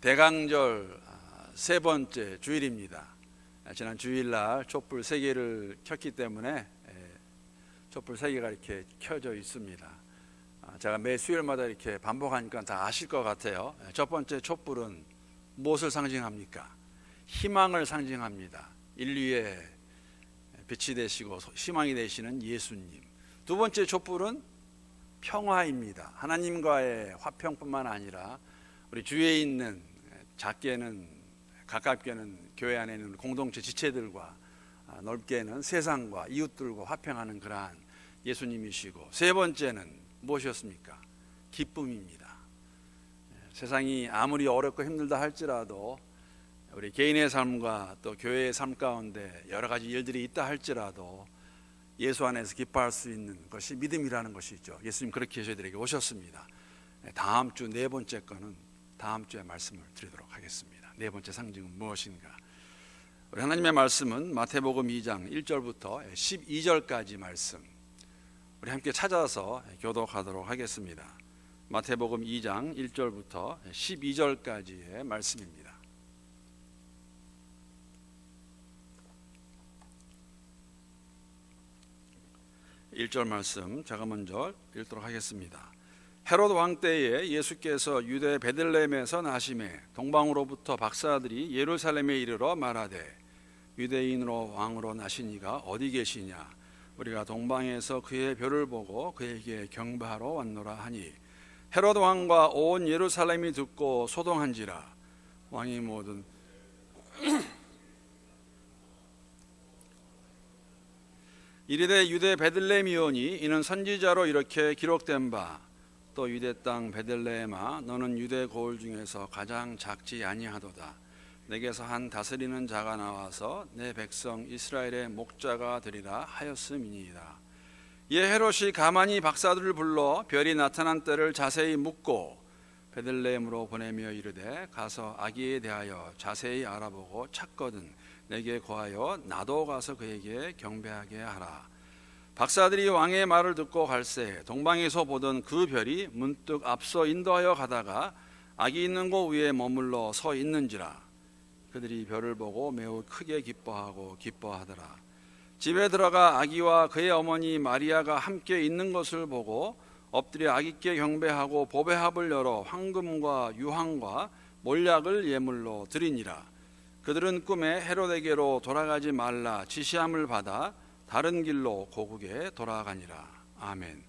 대강절 세 번째 주일입니다. 지난 주일날 촛불 3개를 켰기 때문에 촛불 3개가 이렇게 켜져 있습니다. 제가 매 수요일마다 이렇게 반복하니까 다 아실 것 같아요. 첫 번째 촛불은 무엇을 상징합니까? 희망을 상징합니다. 인류의 빛이 되시고 희망이 되시는 예수님. 두 번째 촛불은 평화입니다. 하나님과의 화평뿐만 아니라 우리 주위에 있는 작게는 가깝게는 교회 안에 있는 공동체 지체들과 넓게는 세상과 이웃들과 화평하는 그러한 예수님이시고, 세 번째는 무엇이었습니까? 기쁨입니다. 세상이 아무리 어렵고 힘들다 할지라도 우리 개인의 삶과 또 교회의 삶 가운데 여러 가지 일들이 있다 할지라도 예수 안에서 기뻐할 수 있는 것이 믿음이라는 것이죠. 예수님 그렇게 저희들에게 오셨습니다. 다음 주 네 번째 거는 다음 주에 말씀을 드리도록 하겠습니다. 네 번째 상징은 무엇인가? 우리 하나님의 말씀은 마태복음 2장 1절부터 12절까지 말씀, 우리 함께 찾아서 교독하도록 하겠습니다. 마태복음 2장 1절부터 12절까지의 말씀입니다. 1절 말씀 제가 먼저 읽도록 하겠습니다. 헤롯 왕 때에 예수께서 유대 베들레헴에서 나시매 동방으로부터 박사들이 예루살렘에 이르러 말하되 유대인으로 왕으로 나신 이가 어디 계시냐? 우리가 동방에서 그의 별을 보고 그에게 경배하러 왔노라 하니, 헤롯 왕과 온 예루살렘이 듣고 소동한지라. 왕이 모든 이르되 유대 베들레헴이오니 이는 선지자로 이렇게 기록된 바, 또 유대 땅 베들레헴아 너는 유대 고을 중에서 가장 작지 아니하도다. 내게서 한 다스리는 자가 나와서 내 백성 이스라엘의 목자가 되리라 하였음이니이다. 이에 헤롯이 가만히 박사들을 불러 별이 나타난 때를 자세히 묻고 베들레헴으로 보내며 이르되 가서 아기에 대하여 자세히 알아보고 찾거든 내게 고하여 나도 가서 그에게 경배하게 하라. 박사들이 왕의 말을 듣고 갈새 동방에서 보던 그 별이 문득 앞서 인도하여 가다가 아기 있는 곳 위에 머물러 서 있는지라. 그들이 별을 보고 매우 크게 기뻐하더라. 집에 들어가 아기와 그의 어머니 마리아가 함께 있는 것을 보고 엎드려 아기께 경배하고 보배합을 열어 황금과 유황과 몰약을 예물로 드리니라. 그들은 꿈에 헤롯에게로 돌아가지 말라 지시함을 받아 다른 길로 고국에 돌아가니라. 아멘.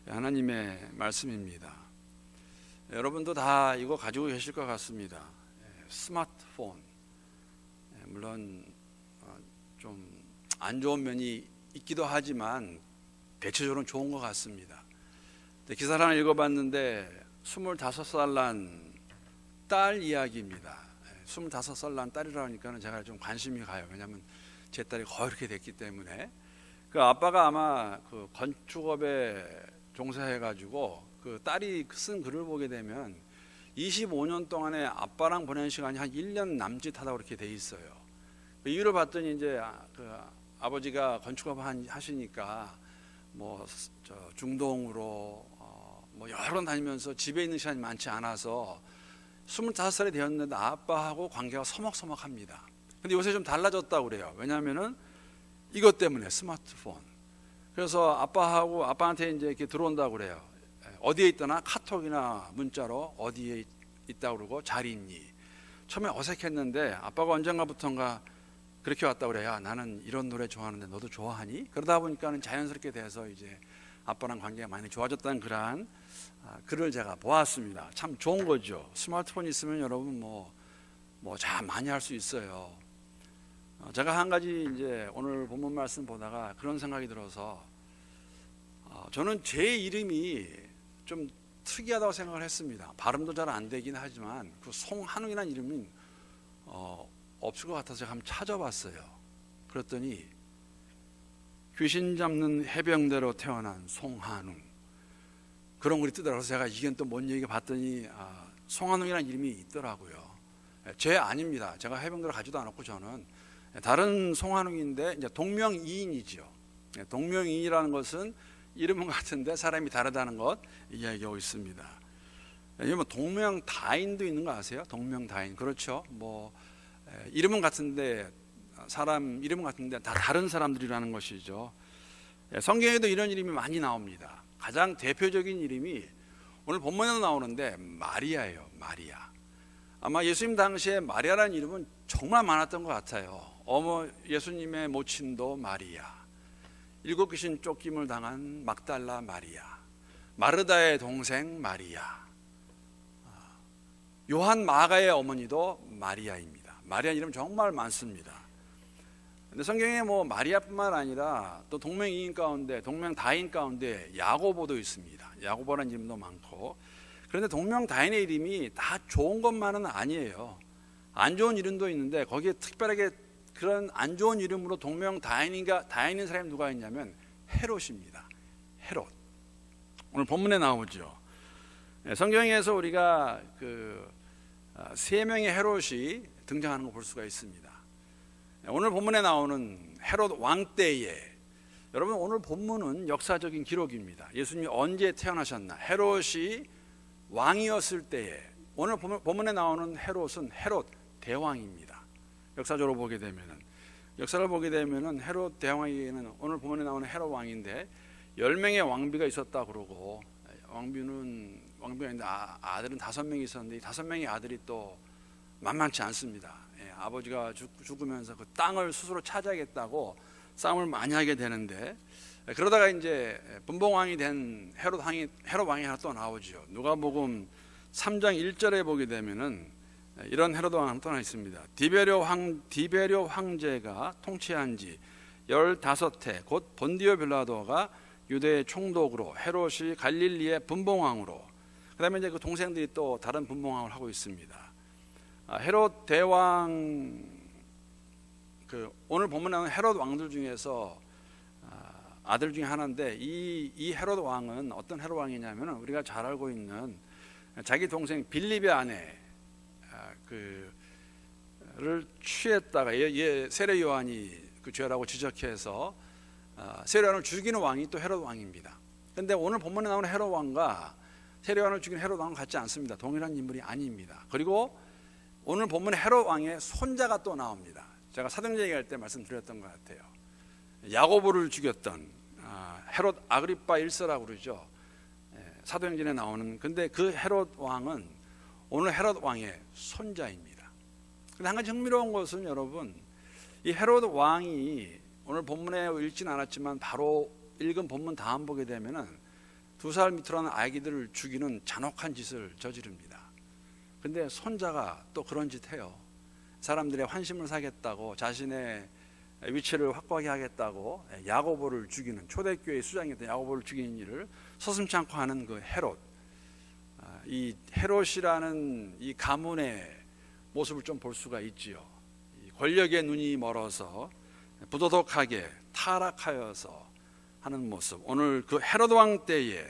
하나님의 말씀입니다. 여러분도 다 이거 가지고 계실 것 같습니다. 스마트폰. 물론 좀 안 좋은 면이 있기도 하지만 대체적으로 좋은 것 같습니다. 기사를 하나 읽어봤는데 25살 난 딸 이야기입니다. 25살 난 딸이라 하니까 제가 좀 관심이 가요. 왜냐하면 제 딸이 거의 이렇게 됐기 때문에. 그 아빠가 아마 그 건축업에 종사해가지고 그 딸이 쓴 글을 보게 되면 25년 동안에 아빠랑 보낸 시간이 한 1년 남짓하다고 그렇게 돼 있어요. 그 이유를 봤더니 이제 그 아버지가 건축업 하시니까 뭐 중동으로 뭐 여러 번 다니면서 집에 있는 시간이 많지 않아서 25살이 되었는데 아빠하고 관계가 서먹서먹합니다. 근데 요새 좀 달라졌다고 그래요. 왜냐하면은 이것 때문에 스마트폰. 그래서 아빠한테 이제 이렇게 들어온다고 그래요. 어디에 있더나 카톡이나 문자로 어디에 있다고 그러고 잘 있니? 처음에 어색했는데 아빠가 언젠가부턴가 그렇게 왔다고 그래요. 나는 이런 노래 좋아하는데 너도 좋아하니? 그러다 보니까는 자연스럽게 돼서 이제 아빠랑 관계가 많이 좋아졌다는 그러한 글을 제가 보았습니다. 참 좋은 거죠. 스마트폰 있으면 여러분 뭐 참 많이 할 수 있어요. 제가 한 가지 이제 오늘 본문 말씀 보다가 그런 생각이 들어서 저는 제 이름이 좀 특이하다고 생각을 했습니다. 발음도 잘 안 되긴 하지만 그 송한웅이라는 이름이 없을 것 같아서 제가 한번 찾아봤어요. 그랬더니 귀신 잡는 해병대로 태어난 송한웅 그런 글이 뜨더라고요. 제가 이게 또 뭔 얘기 봤더니 송한웅이라는 이름이 있더라고요. 제 아닙니다. 제가 해병대를 가지도 않았고 저는 다른 송한웅인데 이제 동명이인이죠. 동명이인이라는 것은 이름은 같은데 사람이 다르다는 것 이야기하고 있습니다. 뭐 동명다인도 있는 거 아세요? 동명다인. 그렇죠. 뭐 이름은 같은데 사람 이름은 같은데 다 다른 사람들이라는 것이죠. 성경에도 이런 이름이 많이 나옵니다. 가장 대표적인 이름이 오늘 본문에도 나오는데 마리아예요. 마리아. 아마 예수님 당시에 마리아라는 이름은 정말 많았던 것 같아요. 어머 예수님의 모친도 마리아, 7 귀신 쫓김을 당한 막달라 마리아, 마르다의 동생 마리아, 요한 마가의 어머니도 마리아입니다. 마리아 이름 정말 많습니다. 근데 성경에 뭐 마리아뿐만 아니라 또 동명이인 가운데, 동명다인 가운데 야고보도 있습니다. 야고보라는 이름도 많고. 그런데 동명다인의 이름이 다 좋은 것만은 아니에요. 안 좋은 이름도 있는데 거기에 특별하게 그런 안 좋은 이름으로 동명다인인 사람이 누가 있냐면 헤롯입니다. 헤롯. 오늘 본문에 나오죠. 성경에서 우리가 세 명의 헤롯이 등장하는 걸 볼 수가 있습니다. 오늘 본문에 나오는 헤롯 왕 때에, 여러분 오늘 본문은 역사적인 기록입니다. 예수님이 언제 태어나셨나, 헤롯이 왕이었을 때에, 오늘 본문에 나오는 헤롯은 헤롯 대왕입니다. 역사적으로 보게 되면은, 역사를 보게 되면은 헤롯 대왕에게는 오늘 본문에 나오는 헤롯 왕인데 10명의 왕비가 있었다 그러고, 왕비가 있는데 아들은 5명이 있었는데 이 5명의 아들이 또 만만치 않습니다. 아버지가 죽으면서 그 땅을 스스로 차지하겠다고 싸움을 많이 하게 되는데, 그러다가 이제 분봉왕이 된 헤롯 왕이 하나 또 나오죠. 누가복음 3장 1절에 보게 되면은 이런 헤롯 왕이 또 하나 있습니다. 디베료 황제가 통치한 지 15해 곧 본디오 빌라도가 유대의 총독으로, 헤롯이 갈릴리의 분봉왕으로, 그 다음에 이제 그 동생들이 또 다른 분봉왕을 하고 있습니다. 헤롯 대왕, 오늘 본문에 나오는 헤롯 왕들 중에서 아들 중에 하나인데, 이 헤롯 왕은 어떤 헤롯 왕이냐면 우리가 잘 알고 있는 자기 동생 빌립의 아내 를 취했다가 세례 요한이 그 죄라고 지적해서 세례 요한을 죽이는 왕이 또 헤롯 왕입니다. 그런데 오늘 본문에 나오는 헤롯 왕과 세례 요한을 죽인 헤롯 왕은 같지 않습니다. 동일한 인물이 아닙니다. 그리고 오늘 본문에 헤롯 왕의 손자가 또 나옵니다. 제가 사도행전 얘기할 때 말씀드렸던 것 같아요. 야고보를 죽였던 헤롯 아그리파 1세라고 그러죠. 사도행전에 나오는. 근데 그 헤롯 왕은 오늘 헤롯 왕의 손자입니다. 근데 한 가지 흥미로운 것은, 여러분, 이 헤롯 왕이 오늘 본문에 읽지는 않았지만 바로 읽은 본문 다음 보게 되면은 2살 밑으로 하는 아기들을 죽이는 잔혹한 짓을 저지릅니다. 근데 손자가 또 그런 짓 해요. 사람들의 환심을 사겠다고, 자신의 위치를 확보하게 하겠다고 야고보를 죽이는, 초대교회 수장이었던 야고보를 죽이는 일을 서슴지 않고 하는 그 헤롯. 이 헤롯이라는 이 가문의 모습을 좀 볼 수가 있지요. 권력의 눈이 멀어서 부도덕하게 타락하여서 하는 모습. 오늘 그 헤롯 왕 때에,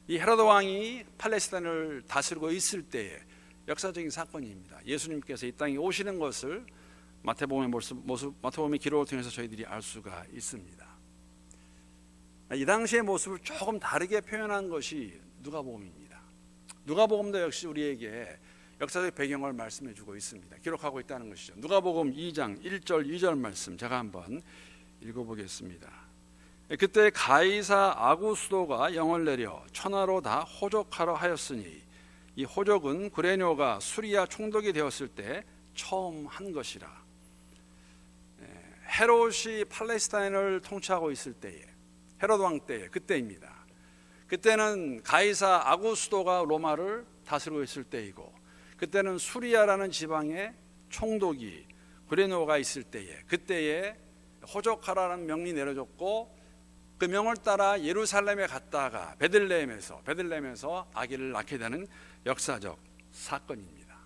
이 헤롯 왕이 팔레스타인을 다스리고 있을 때에 역사적인 사건입니다. 예수님께서 이 땅에 오시는 것을 마태복음의 기록을 통해서 저희들이 알 수가 있습니다. 이 당시의 모습을 조금 다르게 표현한 것이 누가복음입니다. 누가복음도 역시 우리에게 역사적 배경을 말씀해 주고 있습니다. 기록하고 있다는 것이죠. 누가복음 2장 1절 2절 말씀 제가 한번 읽어보겠습니다. 그때 가이사 아구스도가 영을 내려 천하로 다 호족하러 하였으니, 이 호족은 구레뇨가 수리아 총독이 되었을 때 처음 한 것이라. 헤롯이 팔레스타인을 통치하고 있을 때에, 헤롯 왕 때에, 그때입니다. 그때는 가이사 아구스도가 로마를 다스리고 있을 때이고, 그때는 수리아라는 지방의 총독이 구레뇨가 있을 때에, 그때에 호족하라는 명이 내려졌고, 그 명을 따라 예루살렘에 갔다가 베들레헴에서 아기를 낳게 되는 역사적 사건입니다.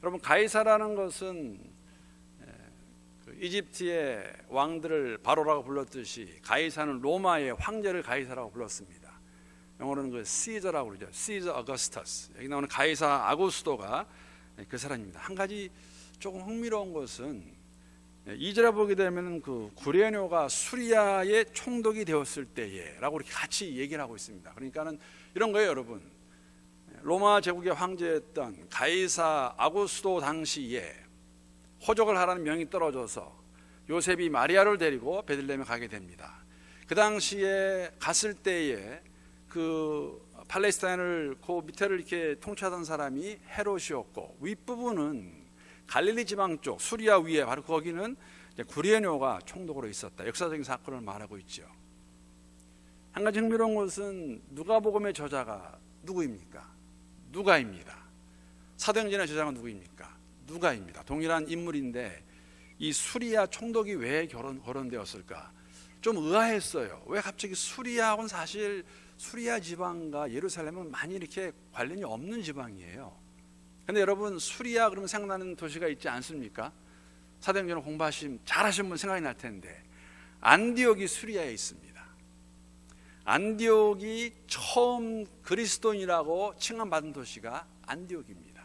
여러분, 가이사라는 것은 이집트의 왕들을 바로라고 불렀듯이 가이사는 로마의 황제를 가이사라고 불렀습니다. 영어로는 그 시저라고 그러죠. 시저 어거스터스. 여기 나오는 가이사 아구스도가 그 사람입니다. 한 가지 조금 흥미로운 것은 2절에 보게 되면 그 구레뇨가 수리아의 총독이 되었을 때에라고 이렇게 같이 얘기를 하고 있습니다. 그러니까는 이런 거예요, 여러분. 로마 제국의 황제였던 가이사 아구스도 당시에 호적을 하라는 명이 떨어져서 요셉이 마리아를 데리고 베들레헴에 가게 됩니다. 그 당시에 갔을 때에 그 팔레스타인을 그 밑에를 이렇게 통치하던 사람이 헤롯이었고, 윗부분은 갈릴리 지방 쪽 수리아 위에 바로 거기는 구레뇨가 총독으로 있었다. 역사적인 사건을 말하고 있죠. 한 가지 흥미로운 것은 누가복음의 저자가 누구입니까? 누가입니다. 사도행전의 저자가 누구입니까? 누가입니다. 동일한 인물인데 이 수리아 총독이 왜 거론되었을까? 좀 의아했어요. 왜 갑자기 수리아하고는 사실 수리아 지방과 예루살렘은 많이 이렇게 관련이 없는 지방이에요. 근데 여러분, 수리아 그러면 생각나는 도시가 있지 않습니까? 사도행전을 잘하신 분 생각이 날 텐데, 안디옥이 수리아에 있습니다. 안디옥이 처음 그리스도인이라고 칭함받은 도시가 안디옥입니다.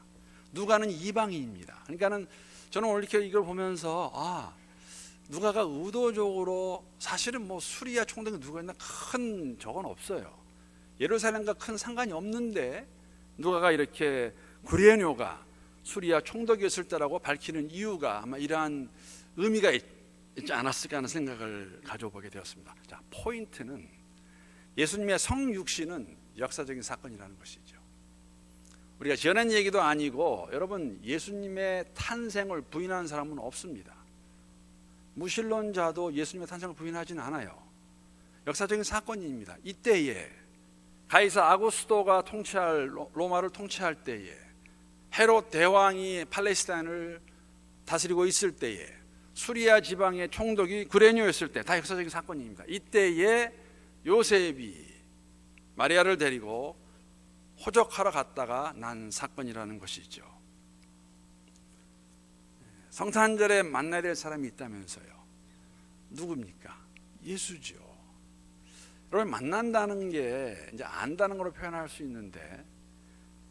누가는 이방인입니다. 그러니까는 저는 오늘 이렇게 이걸 보면서 누가가 의도적으로, 사실은 뭐 수리아 총독이 누가 있나 큰 적은 없어요. 예루살렘과 큰 상관이 없는데 누가가 이렇게 구레뇨가 수리아 총독이었을 때라고 밝히는 이유가 아마 이러한 의미가 있지 않았을까 하는 생각을 가져보게 되었습니다. 자, 포인트는 예수님의 성육신은 역사적인 사건이라는 것이죠. 우리가 지어낸 얘기도 아니고, 여러분, 예수님의 탄생을 부인하는 사람은 없습니다. 무신론자도 예수님의 탄생을 부인하지는 않아요. 역사적인 사건입니다. 이때에 가이사 아구스도가 로마를 통치할 때에, 헤롯 대왕이 팔레스타인을 다스리고 있을 때에, 수리아 지방의 총독이 구레뇨였을 때, 다 역사적인 사건입니다. 이때에 요셉이 마리아를 데리고 호적하러 갔다가 난 사건이라는 것이죠. 성탄절에 만나야 될 사람이 있다면서요. 누굽니까? 예수죠. 여러분, 만난다는 게 이제 안다는 걸로 표현할 수 있는데,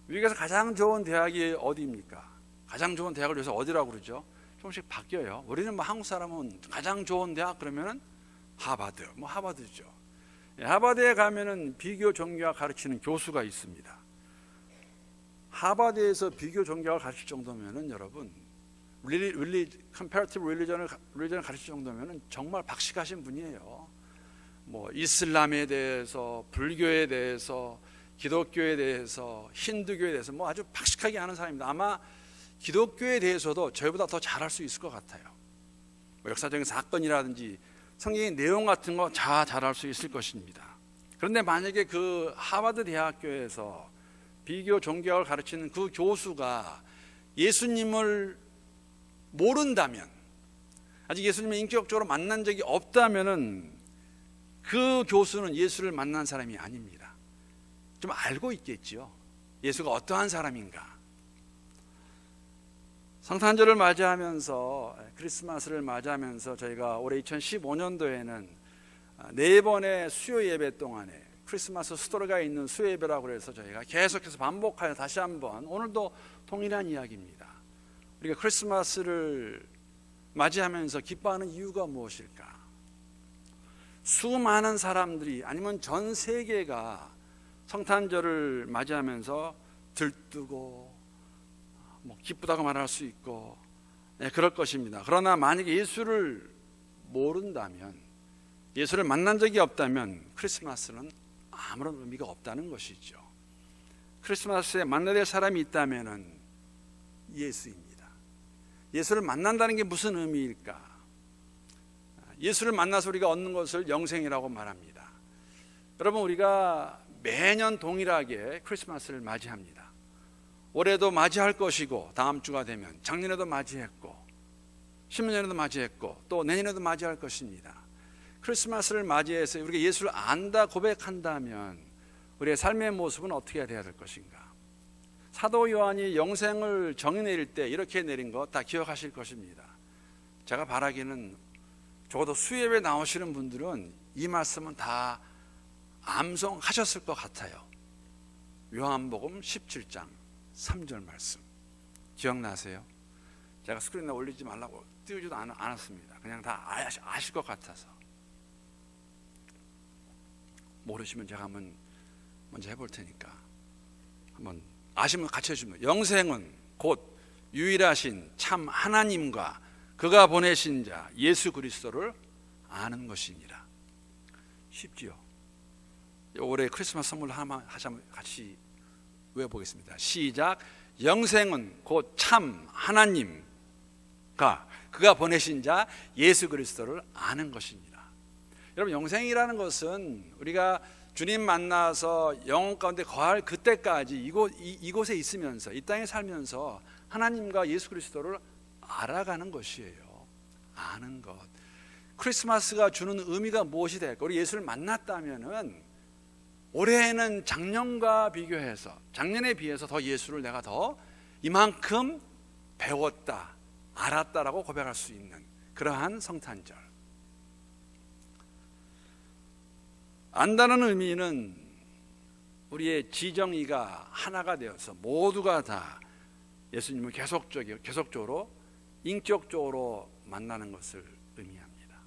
미국에서 가장 좋은 대학이 어디입니까? 가장 좋은 대학을 요새 어디라고 그러죠? 조금씩 바뀌어요. 우리는 뭐 한국 사람은 가장 좋은 대학 그러면은 하버드, 하버드죠. 하버드에 가면은 비교 종교학 가르치는 교수가 있습니다. 하버드에서 비교 종교학을 가르칠 정도면은 여러분, comparative religion을 가르칠 정도면은 정말 박식하신 분이에요. 뭐 이슬람에 대해서, 불교에 대해서, 기독교에 대해서, 힌두교에 대해서 뭐 아주 박식하게 아는 사람입니다. 아마 기독교에 대해서도 저희보다 더 잘할 수 있을 것 같아요. 뭐 역사적인 사건이라든지 성경의 내용 같은 거 잘할 수 있을 것입니다. 그런데 만약에 그 하버드 대학교에서 비교 종교학을 가르치는 그 교수가 예수님을 모른다면, 아직 예수님을 인격적으로 만난 적이 없다면은 그 교수는 예수를 만난 사람이 아닙니다. 좀 알고 있겠지요. 예수가 어떠한 사람인가. 성탄절을 맞이하면서, 크리스마스를 맞이하면서 저희가 올해 2015년도에는 4번의 수요 예배 동안에 크리스마스 스토리가 있는 수요 예배라고 해서 저희가 계속해서 반복하여 다시 한번, 오늘도 동일한 이야기입니다. 우리가 크리스마스를 맞이하면서 기뻐하는 이유가 무엇일까? 수많은 사람들이, 아니면 전 세계가 성탄절을 맞이하면서 들뜨고 기쁘다고 말할 수 있고, 그럴 것입니다. 그러나 만약에 예수를 모른다면, 예수를 만난 적이 없다면 크리스마스는 아무런 의미가 없다는 것이죠. 크리스마스에 만나야 될 사람이 있다면 예수입니다. 예수를 만난다는 게 무슨 의미일까? 예수를 만나서 우리가 얻는 것을 영생이라고 말합니다. 여러분, 우리가 매년 동일하게 크리스마스를 맞이합니다. 올해도 맞이할 것이고, 다음 주가 되면 작년에도 맞이했고, 10년 전에도 맞이했고, 또 내년에도 맞이할 것입니다. 크리스마스를 맞이해서 우리가 예수를 안다 고백한다면 우리의 삶의 모습은 어떻게 돼야 될 것인가? 사도 요한이 영생을 정의 내릴 때 이렇게 내린 거 다 기억하실 것입니다. 제가 바라기는 적어도 수예배 나오시는 분들은 이 말씀은 다 암송하셨을 것 같아요. 요한복음 17장 3절 말씀 기억나세요? 제가 스크린에 올리지 말라고 띄우지도 않았습니다. 그냥 다 아실 것 같아서. 모르시면 제가 한번 먼저 해볼 테니까 한번 아시면 같이 해줍니다. 영생은 곧 유일하신 참 하나님과 그가 보내신 자 예수 그리스도를 아는 것이니라. 쉽지요? 올해 크리스마스 선물 하나 같이 외워보겠습니다. 시작. 영생은 곧 참 하나님과 그가 보내신 자 예수 그리스도를 아는 것이니라. 여러분, 영생이라는 것은 우리가 주님 만나서 영혼 가운데 거할 그때까지 이곳에 있으면서, 이 땅에 살면서 하나님과 예수 그리스도를 알아가는 것이에요. 아는 것. 크리스마스가 주는 의미가 무엇이 될까? 우리 예수를 만났다면은 올해는 작년과 비교해서, 작년에 비해서 더 예수를 내가 더 이만큼 배웠다, 알았다라고 고백할 수 있는 그러한 성탄절. 안다는 의미는 우리의 지정의가 하나가 되어서 모두가 다 예수님을 계속적으로 인격적으로 만나는 것을 의미합니다.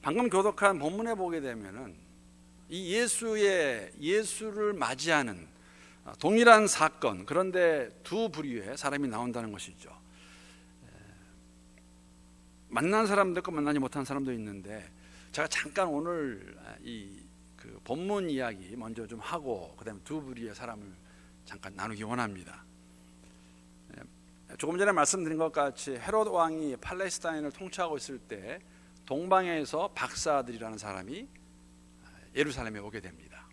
방금 교독한 본문에 보게 되면은 이 예수를 맞이하는 동일한 사건, 그런데 두 부류의 사람이 나온다는 것이죠. 만난 사람도 있고 만나지 못한 사람도 있는데, 제가 잠깐 오늘 그 본문 이야기 먼저 좀 하고 그다음에 두 부류의 사람을 잠깐 나누기 원합니다. 조금 전에 말씀드린 것 같이 헤롯 왕이 팔레스타인을 통치하고 있을 때 동방에서 박사들이라는 사람이 예루살렘에 오게 됩니다.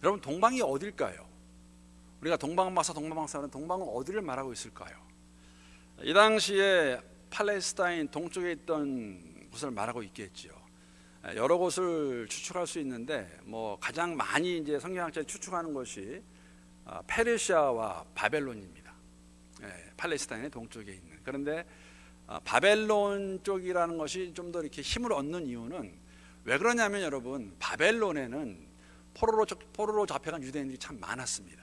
여러분, 동방이 어딜까요? 우리가 동방박사는 동방은 어디를 말하고 있을까요? 이 당시에 팔레스타인 동쪽에 있던 곳을 말하고 있겠지요. 여러 곳을 추측할 수 있는데 가장 많이 이제 성경학자들이 추측하는 것이 페르시아와 바벨론입니다. 팔레스타인의 동쪽에 있는. 그런데 바벨론 쪽이라는 것이 좀 더 이렇게 힘을 얻는 이유는 왜 그러냐면, 여러분, 바벨론에는 포로로 잡혀간 유대인들이 참 많았습니다.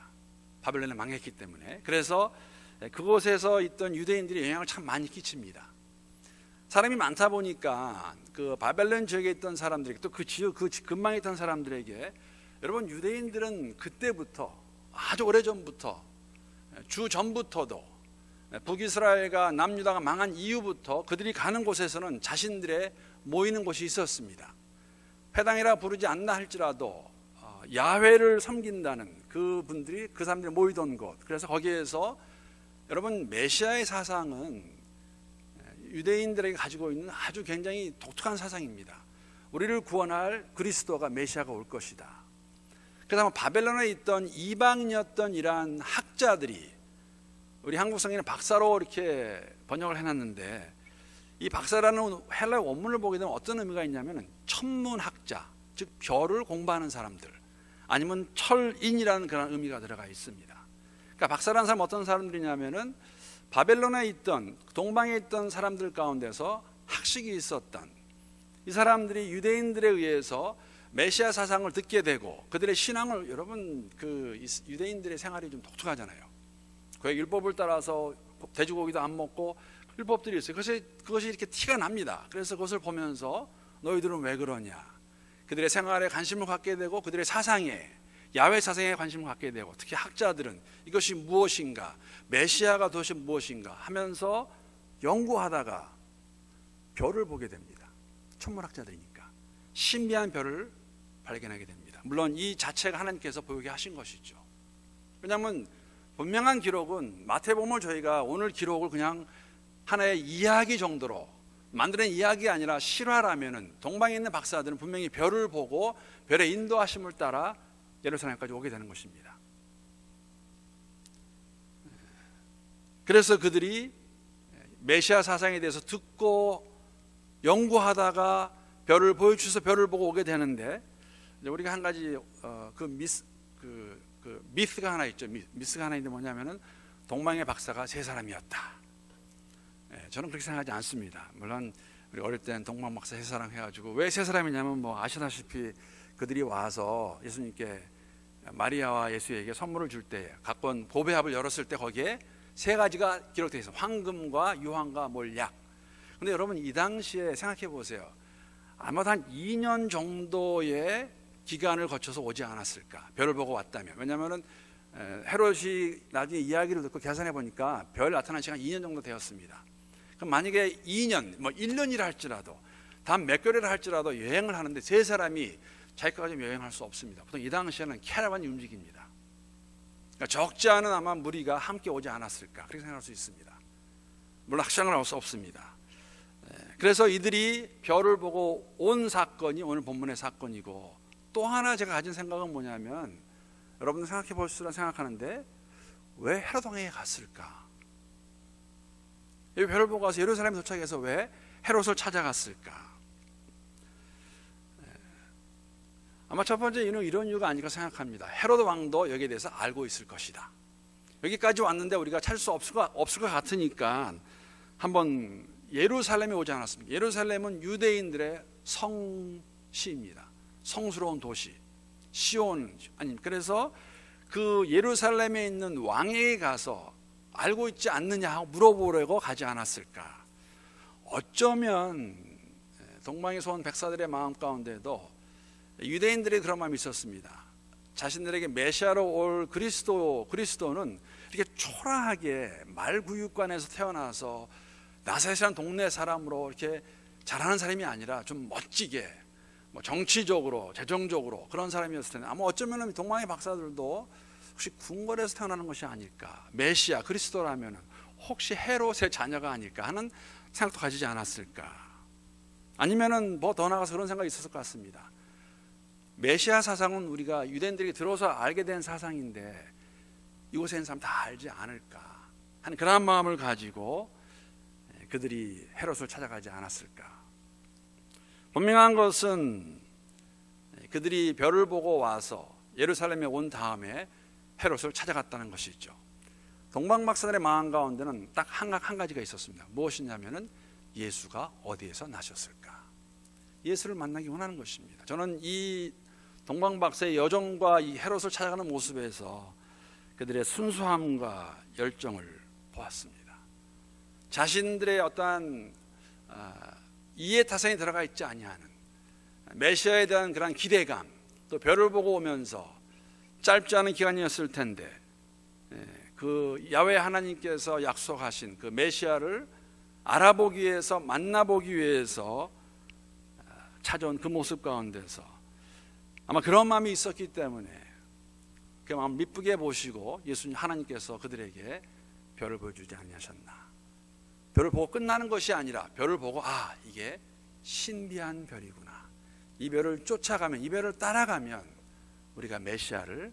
바벨론에 망했기 때문에. 그래서 그곳에서 있던 유대인들이 영향을 참 많이 끼칩니다. 사람이 많다 보니까 그 바벨론 지역에 있던 사람들에게, 또 그 지역 그 근방에 있던 사람들에게, 여러분, 유대인들은 그때부터 아주 오래전부터, 주 전부터도, 북이스라엘과 남유다가 망한 이후부터 그들이 가는 곳에서는 자신들의 모이는 곳이 있었습니다. 회당이라 부르지 않나 할지라도 야훼를 섬긴다는 그 사람들이 모이던 곳. 그래서 거기에서 여러분, 메시아의 사상은 유대인들에게 가지고 있는 아주 굉장히 독특한 사상입니다. 우리를 구원할 그리스도가, 메시아가 올 것이다. 그다음에 바벨론에 있던 이방인이었던 이러한 학자들이, 우리 한국 성경에는 박사로 이렇게 번역을 해놨는데, 이 박사라는 헬라어 원문을 보게 되면 어떤 의미가 있냐면 천문학자, 즉 별을 공부하는 사람들, 아니면 철인이라는 그런 의미가 들어가 있습니다. 그러니까 박사라는 사람은 어떤 사람들이냐면은 바벨론에 있던, 동방에 있던 사람들 가운데서 학식이 있었던 이 사람들이 유대인들에 의해서 메시아 사상을 듣게 되고, 그들의 신앙을, 여러분, 그 유대인들의 생활이 좀 독특하잖아요. 그 율법을 따라서 돼지고기도 안 먹고 율법들이 있어요. 그것이 이렇게 티가 납니다. 그래서 그것을 보면서 너희들은 왜 그러냐, 그들의 생활에 관심을 갖게 되고, 그들의 사상에, 야훼 사상에 관심을 갖게 되고, 특히 학자들은 이것이 무엇인가, 메시아가 도대체 무엇인가 하면서 연구하다가 별을 보게 됩니다. 천문학자들이니까 신비한 별을 발견하게 됩니다. 물론 이 자체가 하나님께서 보이게 하신 것이죠. 왜냐하면 분명한 기록은, 마태복음을 저희가 오늘 기록을 그냥 하나의 이야기 정도로 만드는 이야기가 아니라 실화라면은, 동방에 있는 박사들은 분명히 별을 보고 별의 인도하심을 따라 예루살렘까지 오게 되는 것입니다. 그래서 그들이 메시아 사상에 대해서 듣고 연구하다가 별을 보여주셔서 별을 보고 오게 되는데, 우리가 한 가지 미스가 하나 있죠. 미스가 하나 있는데 뭐냐면은 동방의 박사가 세 사람이었다. 저는 그렇게 생각하지 않습니다. 물론 우리 어릴 때는 동방 박사 세 사람 해가지고, 왜 세 사람이냐면 아시다시피 그들이 와서 예수님께, 마리아와 예수에게 선물을 줄 때, 각본 보배합을 열었을 때 거기에 세 가지가 기록되어 있어요. 황금과 유황과 몰약. 근데 여러분, 이 당시에 생각해 보세요. 아마도 한 2년 정도의 기간을 거쳐서 오지 않았을까? 별을 보고 왔다면. 왜냐하면 헤롯이 나중에 이야기를 듣고 계산해 보니까 별 나타난 시간 2년 정도 되었습니다. 그럼 만약에 2년, 1년이라 할지라도 단 몇 개월이라 할지라도 여행을 하는데 세 사람이 자기까지 여행할 수 없습니다. 보통 이 당시에는 캐러반이 움직입니다. 그러니까 적지 않은 아마 무리가 함께 오지 않았을까 그렇게 생각할 수 있습니다. 물론 확실한 건 알 수 없습니다. 그래서 이들이 별을 보고 온 사건이 오늘 본문의 사건이고, 또 하나 제가 가진 생각은 뭐냐면, 여러분들 생각해 보시라 생각하는데 왜 헤롯 왕에게 갔을까? 이 별을 보고 가서 예루살렘에 도착해서 왜 헤롯을 찾아갔을까? 아마 첫 번째 이유는 이런 이유가 아닐까 생각합니다. 헤롯 왕도 여기에 대해서 알고 있을 것이다. 여기까지 왔는데 우리가 찾을 수 없을 것 같으니까 한번 예루살렘에 오지 않았습니까? 예루살렘은 유대인들의 성시입니다. 성스러운 도시, 시온 아니, 그래서 그 예루살렘에 있는 왕에게 가서 알고 있지 않느냐 하고 물어보려고 가지 않았을까? 어쩌면 동방에서 온 백사들의 마음 가운데도 유대인들이 그런 마음이 있었습니다. 자신들에게 메시아로 올 그리스도는 이렇게 초라하게 말구육관에서 태어나서 나사렛이라는 동네 사람으로 이렇게 잘하는 사람이 아니라 좀 멋지게 정치적으로 재정적으로 그런 사람이었을 텐데, 아마 어쩌면 동방의 박사들도 혹시 궁궐에서 태어나는 것이 아닐까, 메시아 그리스도라면 혹시 헤롯의 자녀가 아닐까 하는 생각도 가지지 않았을까. 아니면은 뭐 더 나아가서 그런 생각이 있었을 것 같습니다. 메시아 사상은 우리가 유대인들이 들어서 알게 된 사상인데 이곳에 있는 사람 다 알지 않을까 하는 그런 마음을 가지고 그들이 헤롯을 찾아가지 않았을까. 분명한 것은 그들이 별을 보고 와서 예루살렘에 온 다음에 헤롯을 찾아갔다는 것이죠. 동방박사들의 마음 가운데는 딱 한 가지가 있었습니다. 무엇이냐면은 예수가 어디에서 나셨을까? 예수를 만나기 원하는 것입니다. 저는 이 동방박사의 여정과 이 헤롯을 찾아가는 모습에서 그들의 순수함과 열정을 보았습니다. 자신들의 어떠한 이해타산이 들어가 있지 아니하는 메시아에 대한 그런 기대감, 또 별을 보고 오면서 짧지 않은 기간이었을 텐데 그 야훼 하나님께서 약속하신 그 메시아를 알아보기 위해서, 만나보기 위해서 찾아온 그 모습 가운데서 아마 그런 마음이 있었기 때문에 그 마음 미쁘게 보시고 예수님 하나님께서 그들에게 별을 보여주지 아니하셨나. 별을 보고 끝나는 것이 아니라 별을 보고 이게 신비한 별이구나, 이 별을 쫓아가면, 이 별을 따라가면 우리가 메시아를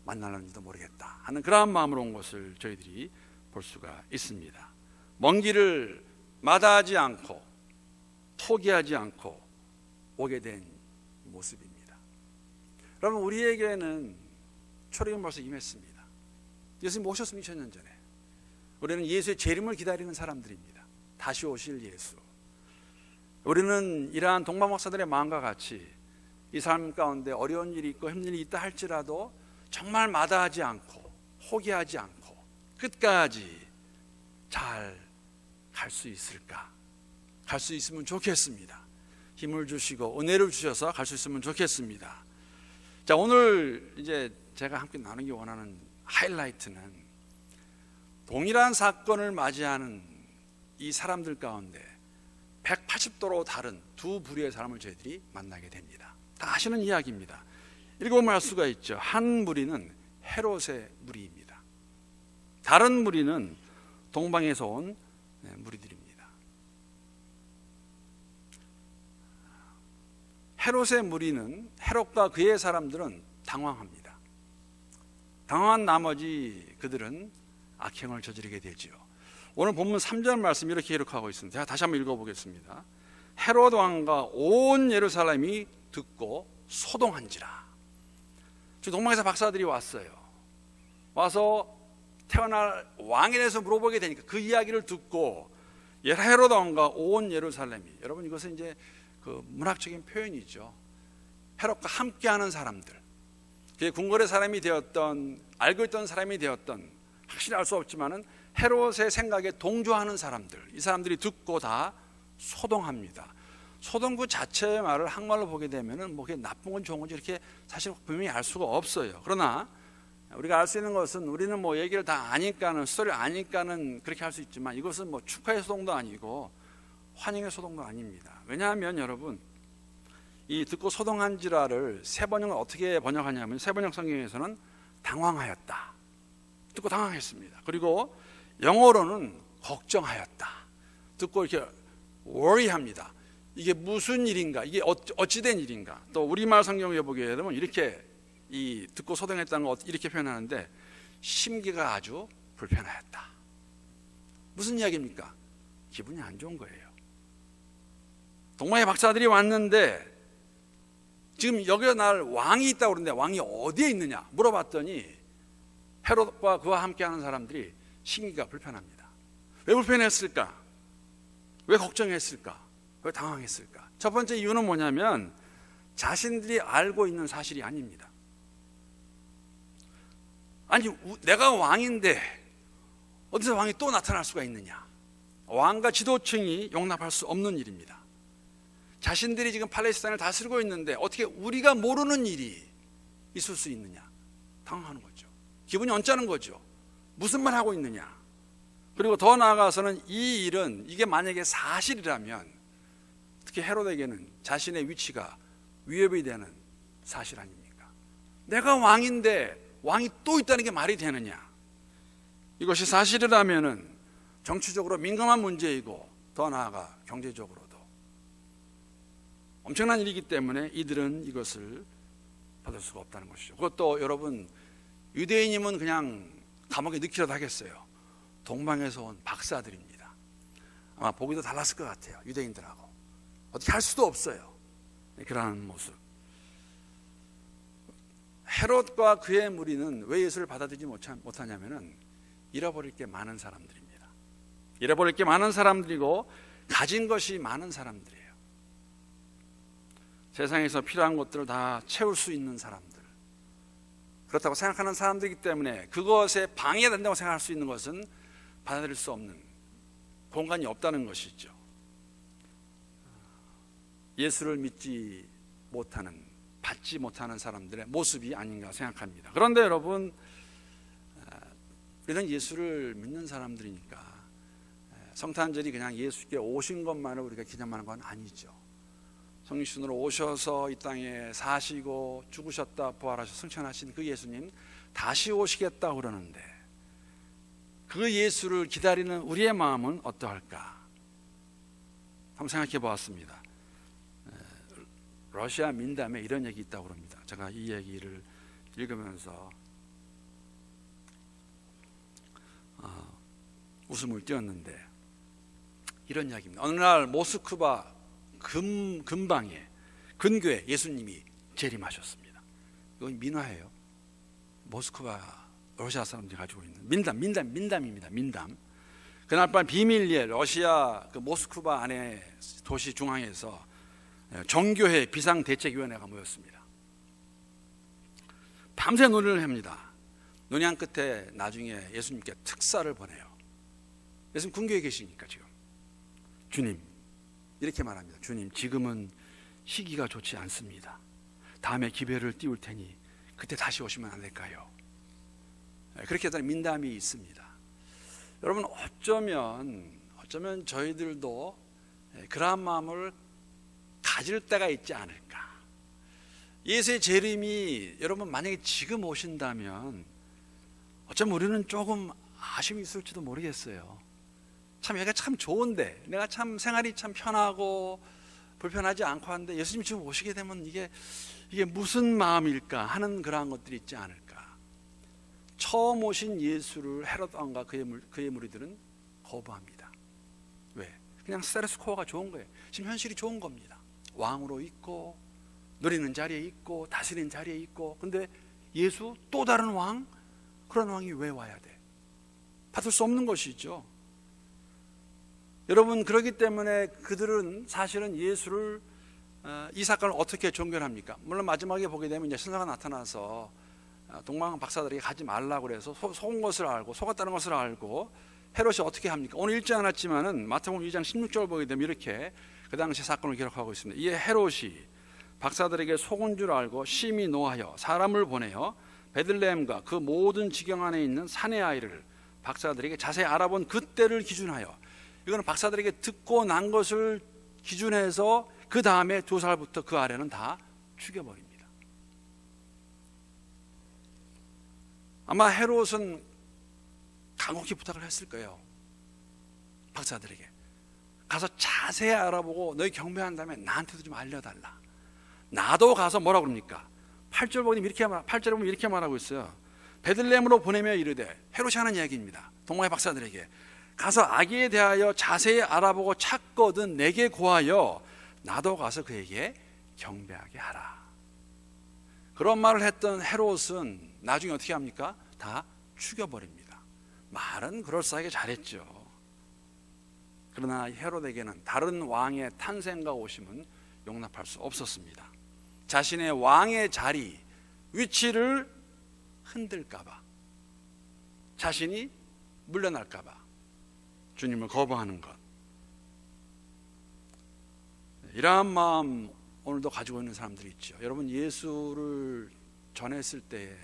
만나는지도 모르겠다 하는 그러한 마음으로 온 것을 저희들이 볼 수가 있습니다. 먼 길을 마다하지 않고 포기하지 않고 오게 된 모습입니다. 여러분, 우리에게는 초림은 벌써 임했습니다. 예수님 오셨습니다. 2000년 전에. 우리는 예수의 재림을 기다리는 사람들입니다. 다시 오실 예수. 우리는 이러한 동방박사들의 마음과 같이 이 삶 가운데 어려운 일이 있고 힘든 일이 있다 할지라도 정말 마다하지 않고 포기하지 않고 끝까지 잘 갈 수 있을까? 갈 수 있으면 좋겠습니다. 힘을 주시고 은혜를 주셔서 갈 수 있으면 좋겠습니다. 자, 오늘 이제 제가 함께 나누기 원하는 하이라이트는 동일한 사건을 맞이하는 이 사람들 가운데 180도로 다른 두 부류의 사람을 저희들이 만나게 됩니다. 다 아시는 이야기입니다. 읽어보면 알 수가 있죠. 한 무리는 헤롯의 무리입니다. 다른 무리는 동방에서 온 무리들입니다. 헤롯의 무리는, 헤롯과 그의 사람들은 당황합니다. 당황한 나머지 그들은 악행을 저지르게 되지요. 오늘 본문 3절 말씀 이렇게 기록하고 있습니다. 제가 다시 한번 읽어보겠습니다. 헤롯 왕과 온 예루살렘이 듣고 소동한지라. 지금 동방에서 박사들이 왔어요. 와서 태어날 왕에 대해서 물어보게 되니까 그 이야기를 듣고 헤롯 왕과 온 예루살렘이, 여러분 이것은 이제 그 문학적인 표현이죠. 헤롯과 함께하는 사람들, 그게 궁궐의 사람이 되었던, 알고 있던 사람이 되었던, 확실히 알 수 없지만은 헤롯의 생각에 동조하는 사람들, 이 사람들이 듣고 다 소동합니다. 소돔 그 자체의 말을 한말로 보게 되면은 뭐 그게 나쁜 건 좋은 건지 이렇게 사실 분명히 알 수가 없어요. 그러나 우리가 알 수 있는 것은 우리는 뭐 얘기를 다 아니까는, 스토리를 아니까는 그렇게 할 수 있지만 이것은 뭐 축하의 소동도 아니고 환영의 소동도 아닙니다. 왜냐하면 여러분, 이 듣고 소동한지라를 새 번역을 어떻게 번역하냐면, 새 번역 성경에서는 당황하였다, 듣고 당황했습니다. 그리고 영어로는 걱정하였다, 듣고 이렇게 worry합니다. 이게 무슨 일인가, 이게 어찌된 일인가. 또 우리말 성경에 보게 되면 이렇게 이 듣고 소동했다는 거 이렇게 표현하는데, 심기가 아주 불편하였다. 무슨 이야기입니까? 기분이 안 좋은 거예요. 동방의 박사들이 왔는데 지금 여기에 날 왕이 있다고 그러는데 왕이 어디에 있느냐 물어봤더니 헤롯과 그와 함께하는 사람들이 심기가 불편합니다. 왜 불편했을까? 왜 걱정했을까? 왜 당황했을까? 첫 번째 이유는 뭐냐면 자신들이 알고 있는 사실이 아닙니다. 아니, 내가 왕인데 어디서 왕이 또 나타날 수가 있느냐? 왕과 지도층이 용납할 수 없는 일입니다. 자신들이 지금 팔레스타인을 다스리고 있는데 어떻게 우리가 모르는 일이 있을 수 있느냐? 당황하는 거죠. 기분이 언짢은 거죠. 무슨 말 하고 있느냐? 그리고 더 나아가서는 이 일은, 이게 만약에 사실이라면 특히 헤롯에게는 자신의 위치가 위협이 되는 사실 아닙니까? 내가 왕인데 왕이 또 있다는 게 말이 되느냐? 이것이 사실이라면은 정치적으로 민감한 문제이고 더 나아가 경제적으로도 엄청난 일이기 때문에 이들은 이것을 받을 수가 없다는 것이죠. 그것도 여러분, 유대인이면 그냥 감옥에 넣기라도 하겠어요. 동방에서 온 박사들입니다. 아마 보기도 달랐을 것 같아요. 유대인들하고 어떻게 할 수도 없어요. 그러한 모습. 헤롯과 그의 무리는 왜 예수를 받아들이지 못하냐면은 잃어버릴 게 많은 사람들입니다. 잃어버릴 게 많은 사람들이고 가진 것이 많은 사람들이에요. 세상에서 필요한 것들을 다 채울 수 있는 사람들, 그렇다고 생각하는 사람들이기 때문에 그것에 방해가 된다고 생각할 수 있는 것은 받아들일 수 없는, 공간이 없다는 것이죠. 예수를 믿지 못하는, 받지 못하는 사람들의 모습이 아닌가 생각합니다. 그런데 여러분, 우리는 예수를 믿는 사람들이니까 성탄절이 그냥 예수께 오신 것만을 우리가 기념하는 건 아니죠. 성육신으로 오셔서 이 땅에 사시고 죽으셨다 부활하셔서 승천하신 그 예수님 다시 오시겠다고 그러는데, 그 예수를 기다리는 우리의 마음은 어떠할까? 한번 생각해 보았습니다. 러시아 민담에 이런 얘기 있다고 합니다. 제가 이 얘기를 읽으면서 웃음을 띄었는데, 이런 이야기입니다. 어느 날 모스크바 근방에 근교에 예수님이 재림하셨습니다. 이건 민화예요. 모스크바 러시아 사람들이 가지고 있는 민담입니다. 민담. 그날 밤 비밀리에 러시아 그 모스크바 안에 도시 중앙에서 정교회 비상대책위원회가 모였습니다. 밤새 논의를 합니다. 논의한 끝에 나중에 예수님께 특사를 보내요. 예수님 근교에 계시니까 지금 주님 이렇게 말합니다. 주님, 지금은 시기가 좋지 않습니다. 다음에 기별을 띄울 테니 그때 다시 오시면 안 될까요? 그렇게 했더니 민담이 있습니다. 여러분, 어쩌면 저희들도 그러한 마음을 가질 때가 있지 않을까. 예수의 재림이 여러분 만약에 지금 오신다면 어쩌면 우리는 조금 아쉬움이 있을지도 모르겠어요. 참 여기가 참 좋은데, 내가 참 생활이 참 편하고 불편하지 않고 하는데 예수님이 지금 오시게 되면 이게 무슨 마음일까 하는 그러한 것들이 있지 않을까. 처음 오신 예수를 헤롯 왕과 그의 무리들은 거부합니다. 왜? 그냥 스테레스코어가 좋은 거예요. 지금 현실이 좋은 겁니다. 왕으로 있고 누리는 자리에 있고 다스리는 자리에 있고. 근데 예수, 또 다른 왕? 그런 왕이 왜 와야 돼? 받을 수 없는 것이죠. 여러분, 그렇기 때문에 그들은 사실은 예수를, 이 사건을 어떻게 종결합니까? 물론 마지막에 보게 되면 이제 신사가 나타나서 동방 박사들에게 가지 말라고 그래서 속은 것을 알고 속았다는 것을 알고 헤롯이 어떻게 합니까? 오늘 읽지 않았지만은 마태복음 2장 16절 보게 되면 이렇게 그 당시 사건을 기록하고 있습니다. 이에 헤롯이 박사들에게 속은 줄 알고 심히 노하여 사람을 보내어 베들레헴과 그 모든 지경 안에 있는 사내 아이를 박사들에게 자세히 알아본 그때를 기준하여, 이거는 박사들에게 듣고 난 것을 기준해서 그 다음에 2살부터 그 아래는 다 죽여버립니다. 아마 헤롯은 간곡히 부탁을 했을 거예요. 박사들에게 가서 자세히 알아보고 너희 경배한 다음에 나한테도 좀 알려달라. 나도 가서 뭐라 그럽니까? 8절 보면 이렇게 말하고 있어요. 베들레헴으로 보내며 이르되, 헤롯이 하는 이야기입니다. 동방의 박사들에게 가서 아기에 대하여 자세히 알아보고 찾거든 내게 고하여 나도 가서 그에게 경배하게 하라. 그런 말을 했던 헤롯은 나중에 어떻게 합니까? 다 죽여버립니다. 말은 그럴싸하게 잘했죠. 그러나 헤롯에게는 다른 왕의 탄생과 오심은 용납할 수 없었습니다. 자신의 왕의 자리, 위치를 흔들까봐, 자신이 물러날까봐 주님을 거부하는 것, 이러한 마음 오늘도 가지고 있는 사람들이 있죠. 여러분, 예수를 전했을 때에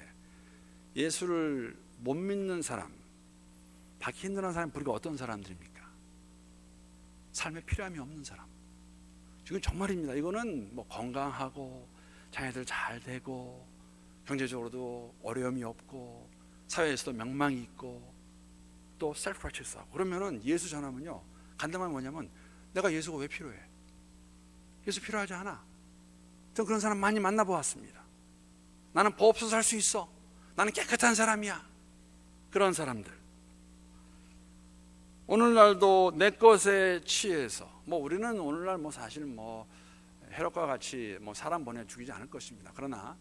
예수를 못 믿는 사람, 받기 힘든 사람이 우리가 어떤 사람들입니까? 삶에 필요함이 없는 사람. 지금 정말입니다. 이거는 뭐 건강하고 자녀들 잘 되고 경제적으로도 어려움이 없고 사회에서도 명망이 있고 또 셀프 라이처스하고 그러면은 예수 전하면요, 간담함이 뭐냐면 내가 예수가 왜 필요해? 예수 필요하지 않아. 전 그런 사람 많이 만나보았습니다. 나는 법 없어서 살 수 있어. 나는 깨끗한 사람이야. 그런 사람들. 오늘날도 내 것에 취해서 우리는 오늘날 사실 헤롯과 같이 사람 보내 죽이지 않을 것입니다. 그러나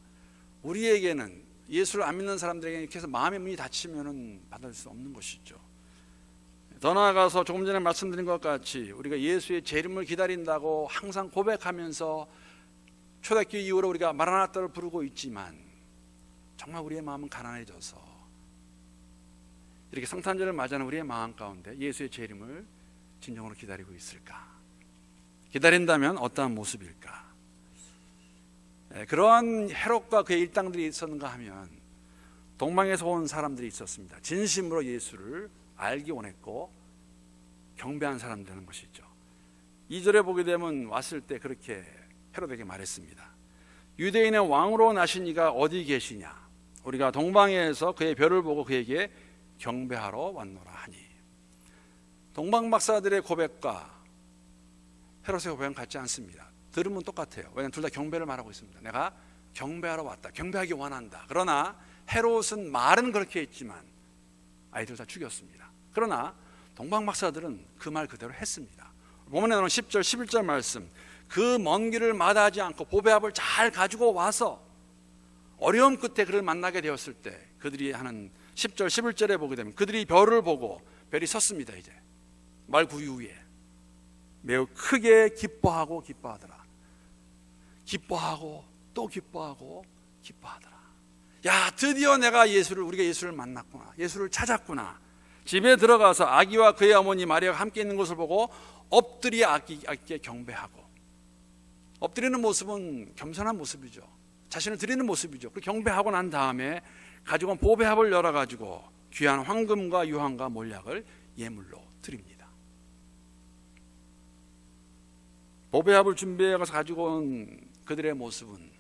우리에게는 예수를 안 믿는 사람들에게 이렇게 해서 마음의 문이 닫히면은 받을 수 없는 것이죠. 더 나아가서 조금 전에 말씀드린 것 같이 우리가 예수의 재림을 기다린다고 항상 고백하면서 초대교회 이후로 우리가 마라나타를 부르고 있지만 정말 우리의 마음은 가난해져서 이렇게 성탄절을 맞이하는 우리의 마음 가운데 예수의 재림을 진정으로 기다리고 있을까? 기다린다면 어떠한 모습일까? 그러한 헤롯과 그의 일당들이 있었는가 하면 동방에서 온 사람들이 있었습니다. 진심으로 예수를 알기 원했고 경배한 사람들인 것이죠. 2절에 보게 되면 왔을 때 그렇게 헤롯에게 말했습니다. 유대인의 왕으로 나신 이가 어디 계시냐? 우리가 동방에서 그의 별을 보고 그에게 경배하러 왔노라 하니. 동방 박사들의 고백과 헤롯의 고백은 같지 않습니다. 들으면 똑같아요. 왜냐하면 둘 다 경배를 말하고 있습니다. 내가 경배하러 왔다. 경배하기 원한다. 그러나 헤롯은 말은 그렇게 했지만 아이들 다 죽였습니다. 그러나 동방 박사들은 그 말 그대로 했습니다. 본문에 나오는 10절 11절 말씀, 그 먼 길을 마다하지 않고 보배합을 잘 가지고 와서 어려움 끝에 그를 만나게 되었을 때 그들이 하는 10절 11절에 보게 되면 그들이 별을 보고 별이 섰습니다. 이제 말 구유 위에 매우 크게 기뻐하고 기뻐하더라. 기뻐하고 또 기뻐하고 기뻐하더라. 야, 드디어 우리가 예수를 만났구나. 예수를 찾았구나. 집에 들어가서 아기와 그의 어머니 마리아가 함께 있는 것을 보고 엎드려 아기께 경배하고. 엎드리는 모습은 겸손한 모습이죠. 자신을 드리는 모습이죠. 그리고 경배하고 난 다음에 가지고 온 보배합을 열어가지고 귀한 황금과 유황과 몰약을 예물로 드립니다. 보배합을 준비해 가서 가지고 온 그들의 모습은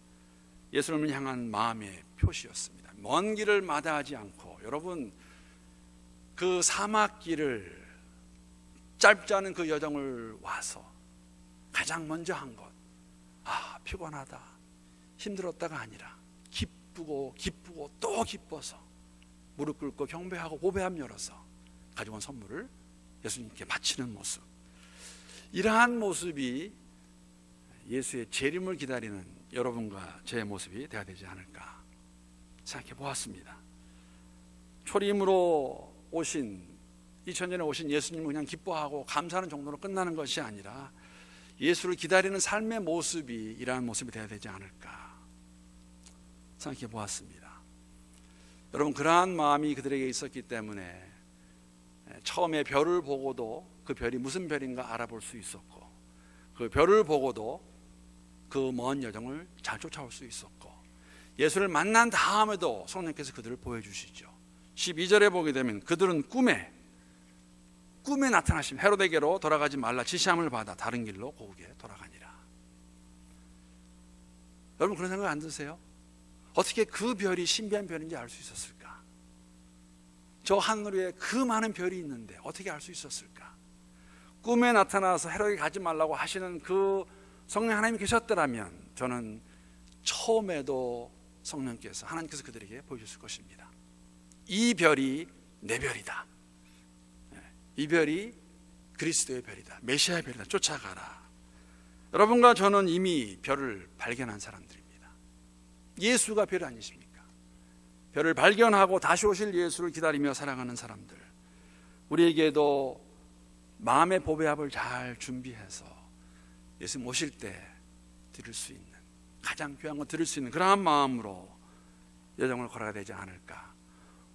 예수님을 향한 마음의 표시였습니다. 먼 길을 마다하지 않고, 여러분, 그 사막길을 짧지 않은 그 여정을 와서 가장 먼저 한 것, 피곤하다, 힘들었다가 아니라 기쁘고 또 기뻐서 무릎 꿇고 경배하고 보배합 열어서 가지고 온 선물을 예수님께 바치는 모습, 이러한 모습이 예수의 재림을 기다리는 여러분과 제 모습이 되어야 되지 않을까 생각해 보았습니다. 초림으로 오신 2000년에 오신 예수님을 그냥 기뻐하고 감사하는 정도로 끝나는 것이 아니라 예수를 기다리는 삶의 모습이 이러한 모습이 되어야 되지 않을까 생각해 보았습니다. 여러분, 그러한 마음이 그들에게 있었기 때문에 처음에 별을 보고도 그 별이 무슨 별인가 알아볼 수 있었고, 그 별을 보고도 그 먼 여정을 잘 쫓아올 수 있었고, 예수를 만난 다음에도 성령께서 그들을 보여주시죠. 12절에 보게 되면 그들은 꿈에 나타나신 헤로데게로 돌아가지 말라 지시함을 받아 다른 길로 고국에 돌아가니라. 여러분, 그런 생각 안 드세요? 어떻게 그 별이 신비한 별인지 알 수 있었을까? 저 하늘 위에 그 많은 별이 있는데 어떻게 알 수 있었을까? 꿈에 나타나서 헤로데게 가지 말라고 하시는 그 성령 하나님이 계셨더라면 저는 처음에도 성령께서, 하나님께서 그들에게 보여줬을 것입니다. 이 별이 내 별이다. 이 별이 그리스도의 별이다. 메시아의 별이다. 쫓아가라. 여러분과 저는 이미 별을 발견한 사람들입니다. 예수가 별 아니십니까? 별을 발견하고 다시 오실 예수를 기다리며 살아가는 사람들, 우리에게도 마음의 보배합을 잘 준비해서 예수님 오실 때 드릴 수 있는, 가장 귀한 거 드릴 수 있는 그러한 마음으로 여정을 걸어야 되지 않을까.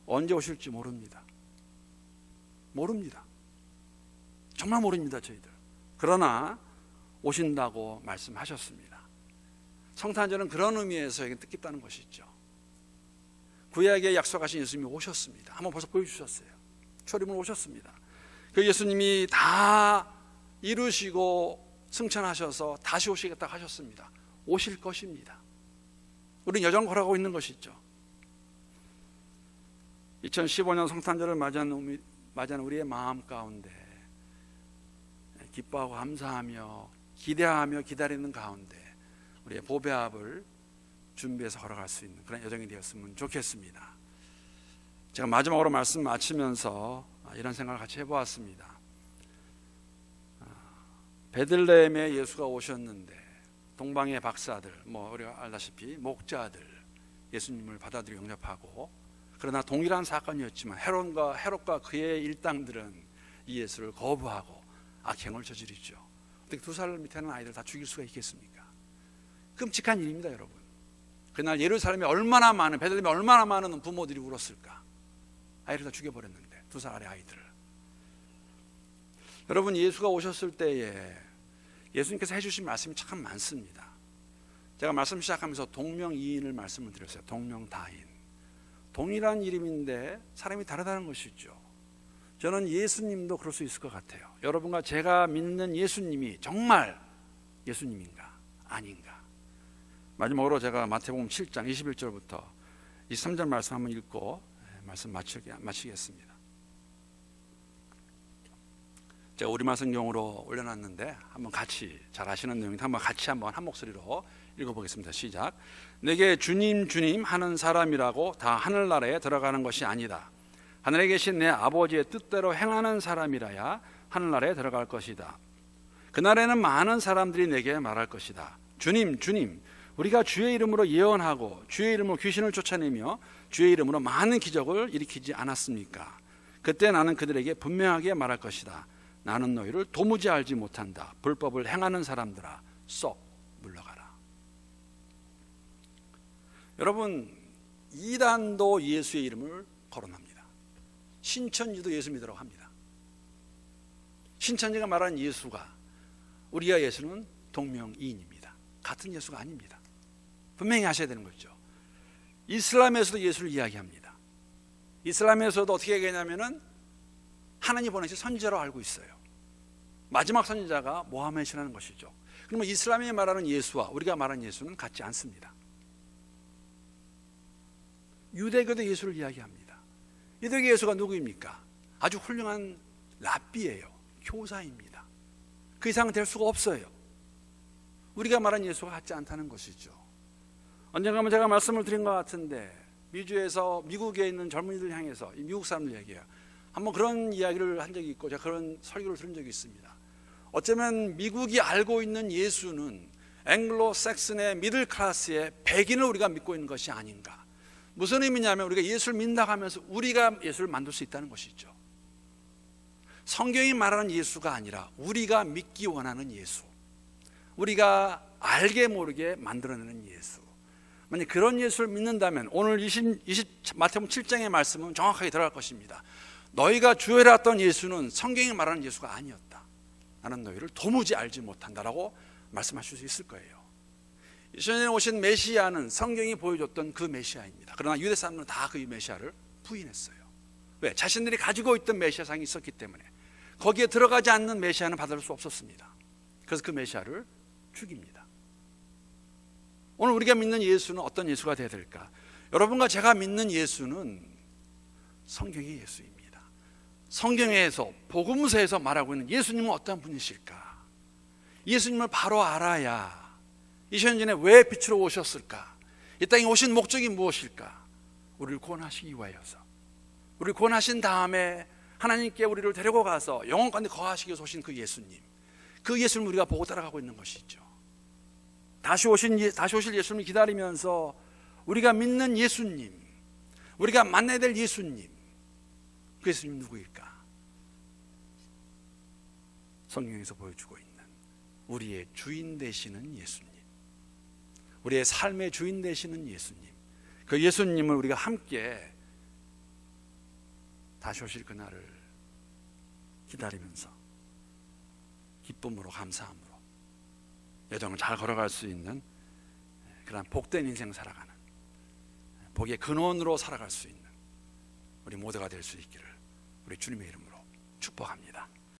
언제 오실지 모릅니다. 정말 모릅니다, 저희들. 그러나 오신다고 말씀하셨습니다. 성탄절은 그런 의미에서 뜻깊다는 것이죠. 구약에 약속하신 예수님이 오셨습니다. 한번 벌써 보여주셨어요. 초림으로 오셨습니다. 그 예수님이 다 이루시고 승천하셔서 다시 오시겠다고 하셨습니다. 오실 것입니다. 우리는 여정 걸어가고 있는 것이죠. 2015년 성탄절을 맞이하는 우리의 마음 가운데 기뻐하고 감사하며 기대하며 기다리는 가운데 우리의 보배합을 준비해서 걸어갈 수 있는 그런 여정이 되었으면 좋겠습니다. 제가 마지막으로 말씀 마치면서 이런 생각을 같이 해보았습니다. 베들레헴에 예수가 오셨는데 동방의 박사들, 우리가 알다시피 목자들 예수님을 받아들여 영접하고, 그러나 동일한 사건이었지만 헤롯과 그의 일당들은 이 예수를 거부하고 악행을 저지르죠. 어떻게 2살 밑에는 아이들 다 죽일 수가 있겠습니까? 끔찍한 일입니다, 여러분. 그날 예루살렘에 베들레헴에 얼마나 많은 부모들이 울었을까. 아이를 다 죽여버렸는데, 2살 아래 아이들을. 여러분, 예수가 오셨을 때에 예수님께서 해주신 말씀이 참 많습니다. 제가 말씀 시작하면서 동명이인을 말씀을 드렸어요. 동명다인. 동일한 이름인데 사람이 다르다는 것이죠. 저는 예수님도 그럴 수 있을 것 같아요. 여러분과 제가 믿는 예수님이 정말 예수님인가 아닌가. 마지막으로 제가 마태복음 7장 21절부터 23절 말씀 한번 읽고 말씀 마치겠습니다. 제가 우리말 성경으로 올려놨는데 한번 같이, 잘 아시는 내용인데 한번 같이 한 목소리로 읽어보겠습니다. 시작. 내게 주님 주님 하는 사람이라고 다 하늘나라에 들어가는 것이 아니다. 하늘에 계신 내 아버지의 뜻대로 행하는 사람이라야 하늘나라에 들어갈 것이다. 그날에는 많은 사람들이 내게 말할 것이다. 주님 주님, 우리가 주의 이름으로 예언하고 주의 이름으로 귀신을 쫓아내며 주의 이름으로 많은 기적을 일으키지 않았습니까? 그때 나는 그들에게 분명하게 말할 것이다. 나는 너희를 도무지 알지 못한다. 불법을 행하는 사람들아, 썩 물러가라. 여러분, 이단도 예수의 이름을 거론합니다. 신천지도 예수 믿으라고 합니다. 신천지가 말하는 예수가, 우리와 예수는 동명이인입니다. 같은 예수가 아닙니다. 분명히 하셔야 되는 거죠. 이슬람에서도 예수를 이야기합니다. 이슬람에서도 어떻게 얘기하냐면은 하나님 보내신 선지자로 알고 있어요. 마지막 선지자가 모하메드라는 것이죠. 그러면 이슬람이 말하는 예수와 우리가 말하는 예수는 같지 않습니다. 유대교도 예수를 이야기합니다. 유대교 예수가 누구입니까? 아주 훌륭한 랍비예요. 교사입니다. 그 이상은 될 수가 없어요. 우리가 말하는 예수가 같지 않다는 것이죠. 언젠가 제가 말씀을 드린 것 같은데, 미국에 있는 젊은이들 향해서, 미국 사람들 얘기해요. 한번 그런 이야기를 한 적이 있고, 제가 그런 설교를 들은 적이 있습니다. 어쩌면 미국이 알고 있는 예수는 앵글로색슨의 미들 클래스의 백인을 우리가 믿고 있는 것이 아닌가. 무슨 의미냐면 우리가 예수를 믿는다고 하면서 우리가 예수를 만들 수 있다는 것이죠. 성경이 말하는 예수가 아니라 우리가 믿기 원하는 예수, 우리가 알게 모르게 만들어내는 예수. 만약 그런 예수를 믿는다면 오늘 마태복음 7장의 말씀은 정확하게 들어갈 것입니다. 너희가 주의해왔던 예수는 성경이 말하는 예수가 아니었다. 나는 너희를 도무지 알지 못한다라고 말씀하실 수 있을 거예요. 이전에 오신 메시아는 성경이 보여줬던 그 메시아입니다. 그러나 유대 사람들은 다 그 메시아를 부인했어요. 왜? 자신들이 가지고 있던 메시아상이 있었기 때문에 거기에 들어가지 않는 메시아는 받을 수 없었습니다. 그래서 그 메시아를 죽입니다. 오늘 우리가 믿는 예수는 어떤 예수가 되어야 될까? 여러분과 제가 믿는 예수는 성경의 예수입니다. 성경에서 복음서에서 말하고 있는 예수님은 어떤 분이실까? 예수님을 바로 알아야 이 시간 전에 왜 빛으로 오셨을까? 이 땅에 오신 목적이 무엇일까? 우리를 구원하시기 위하여서, 우리를 구원하신 다음에 하나님께 우리를 데리고 가서 영원 가운데 거하시기 위해서 오신 그 예수님, 그 예수님을 우리가 보고 따라가고 있는 것이죠. 다시 오실 예수님을 기다리면서 우리가 믿는 예수님, 우리가 만나야 될 예수님, 그 예수님 누구일까? 성경에서 보여주고 있는 우리의 주인 되시는 예수님, 우리의 삶의 주인 되시는 예수님, 그 예수님을 우리가 함께 다시 오실 그날을 기다리면서 기쁨으로 감사함으로 여정을 잘 걸어갈 수 있는 그런 복된 인생 살아가는, 복의 근원으로 살아갈 수 있는 우리 모두가 될 수 있기를 우리 주님의 이름으로 축복합니다.